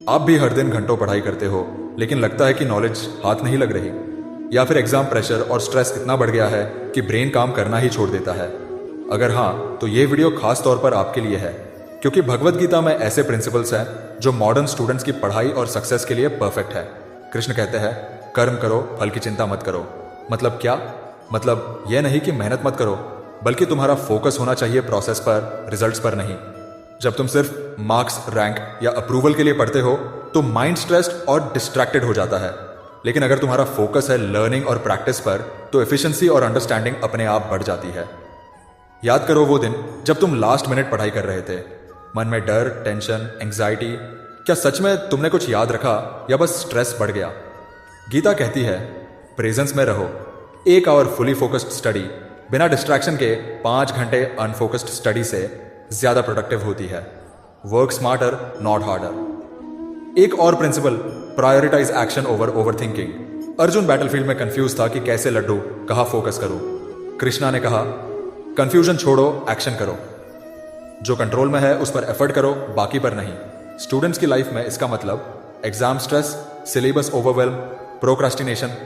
आप भी हर दिन घंटों पढ़ाई करते हो, लेकिन लगता है कि नॉलेज हाथ नहीं लग रही, या फिर एग्जाम प्रेशर और स्ट्रेस इतना बढ़ गया है कि ब्रेन काम करना ही छोड़ देता है। अगर हाँ, तो ये वीडियो खास तौर पर आपके लिए है, क्योंकि भगवत गीता में ऐसे प्रिंसिपल्स हैं जो मॉडर्न स्टूडेंट्स की पढ़ाई और सक्सेस के लिए परफेक्ट है। कृष्ण कहते हैं, कर्म करो, फल की चिंता मत करो। मतलब क्या? मतलब यह नहीं कि मेहनत मत करो, बल्कि तुम्हारा फोकस होना चाहिए प्रोसेस पर, रिजल्ट्स पर नहीं। जब तुम सिर्फ मार्क्स, रैंक या अप्रूवल के लिए पढ़ते हो तो माइंड स्ट्रेस्ड और डिस्ट्रैक्टेड हो जाता है। लेकिन अगर तुम्हारा फोकस है लर्निंग और प्रैक्टिस पर, तो एफिशिएंसी और अंडरस्टैंडिंग अपने आप बढ़ जाती है। याद करो वो दिन जब तुम लास्ट मिनट पढ़ाई कर रहे थे, मन में डर, टेंशन, एंग्जाइटी। क्या सच में तुमने कुछ याद रखा या बस स्ट्रेस बढ़ गया? गीता कहती है, प्रेजेंस में रहो। 1 आवर फुली फोकस्ड स्टडी बिना डिस्ट्रैक्शन के 5 घंटे अनफोकस्ड स्टडी से ज्यादा प्रोडक्टिव होती है। Work smarter, not harder. एक और principle, prioritise action over overthinking. Arjun battlefield में कंफ्यूज था कि कैसे लड्डू, कहाँ फोकस करूं। कृष्णा ने कहा, कंफ्यूजन छोड़ो, एक्शन करो। जो कंट्रोल में है उस पर एफर्ट करो, बाकी पर नहीं। स्टूडेंट्स की लाइफ में इसका मतलब exam stress, syllabus overwhelm, procrastination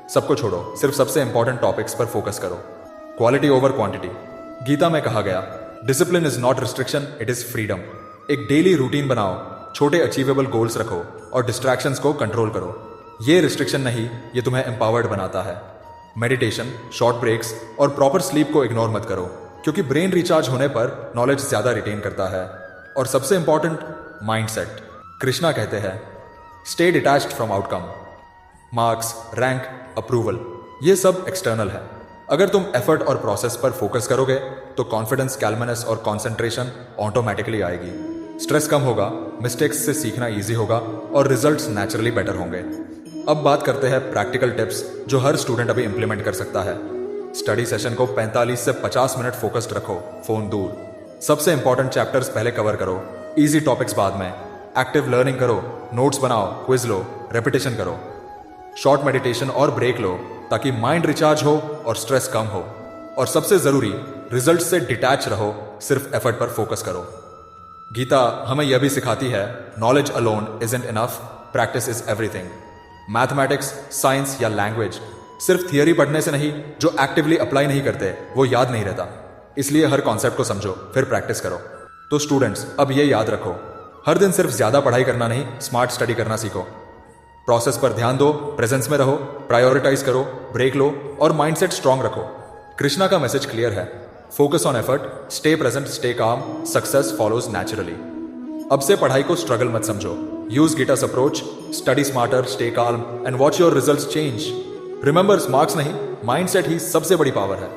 सबको छोड़ो, सिर्फ सबसे इंपॉर्टेंट टॉपिक्स पर फोकस करो। Quality over quantity. गीता में कहा गया, discipline is not restriction, it is freedom. एक डेली रूटीन बनाओ, छोटे अचीवेबल गोल्स रखो और डिस्ट्रैक्शंस को कंट्रोल करो। ये रिस्ट्रिक्शन नहीं, ये तुम्हें एम्पावर्ड बनाता है। मेडिटेशन, शॉर्ट ब्रेक्स और प्रॉपर स्लीप को इग्नोर मत करो, क्योंकि ब्रेन रिचार्ज होने पर नॉलेज ज्यादा रिटेन करता है। और सबसे इंपॉर्टेंट, माइंडसेट। कृष्णा कहते हैं, stay detached from outcome. Marks, rank, approval ये सब एक्सटर्नल है। अगर तुम एफर्ट और प्रोसेस पर फोकस करोगे तो कॉन्फिडेंस, कैलमनेस और कॉन्सेंट्रेशन ऑटोमेटिकली आएगी। स्ट्रेस कम होगा, मिस्टेक्स से सीखना इजी होगा और रिजल्ट्स नेचुरली बेटर होंगे। अब बात करते हैं प्रैक्टिकल टिप्स जो हर स्टूडेंट अभी इंप्लीमेंट कर सकता है। स्टडी सेशन को 45 से 50 मिनट फोकस्ड रखो, फोन दूर। सबसे इंपॉर्टेंट चैप्टर्स पहले कवर करो, इजी टॉपिक्स बाद में। एक्टिव लर्निंग करो, नोट्स बनाओ, क्विज लो, रेपिटेशन करो। शॉर्ट मेडिटेशन और ब्रेक लो ताकि माइंड रिचार्ज हो और स्ट्रेस कम हो। और सबसे जरूरी, रिजल्ट से डिटैच रहो, सिर्फ एफर्ट पर फोकस करो। गीता हमें यह भी सिखाती है, knowledge alone isn't enough, practice is everything. Mathematics, science या लैंग्वेज सिर्फ थियरी पढ़ने से नहीं, जो एक्टिवली अप्लाई नहीं करते वो याद नहीं रहता। इसलिए हर कॉन्सेप्ट को समझो, फिर प्रैक्टिस करो। तो स्टूडेंट्स, अब ये याद रखो, हर दिन सिर्फ ज्यादा पढ़ाई करना नहीं, स्मार्ट स्टडी करना सीखो। प्रोसेस पर ध्यान दो, प्रेजेंस में रहो, प्रायोरिटाइज करो, ब्रेक लो और माइंडसेट स्ट्रांग रखो। कृष्णा का मैसेज क्लियर है, focus on effort, stay present, stay calm, success follows naturally. अब से पढ़ाई को स्ट्रगल मत समझो। Use Gita's approach, study smarter, stay calm and watch your results change. Remember, marks नहीं, माइंडसेट ही सबसे बड़ी पावर है।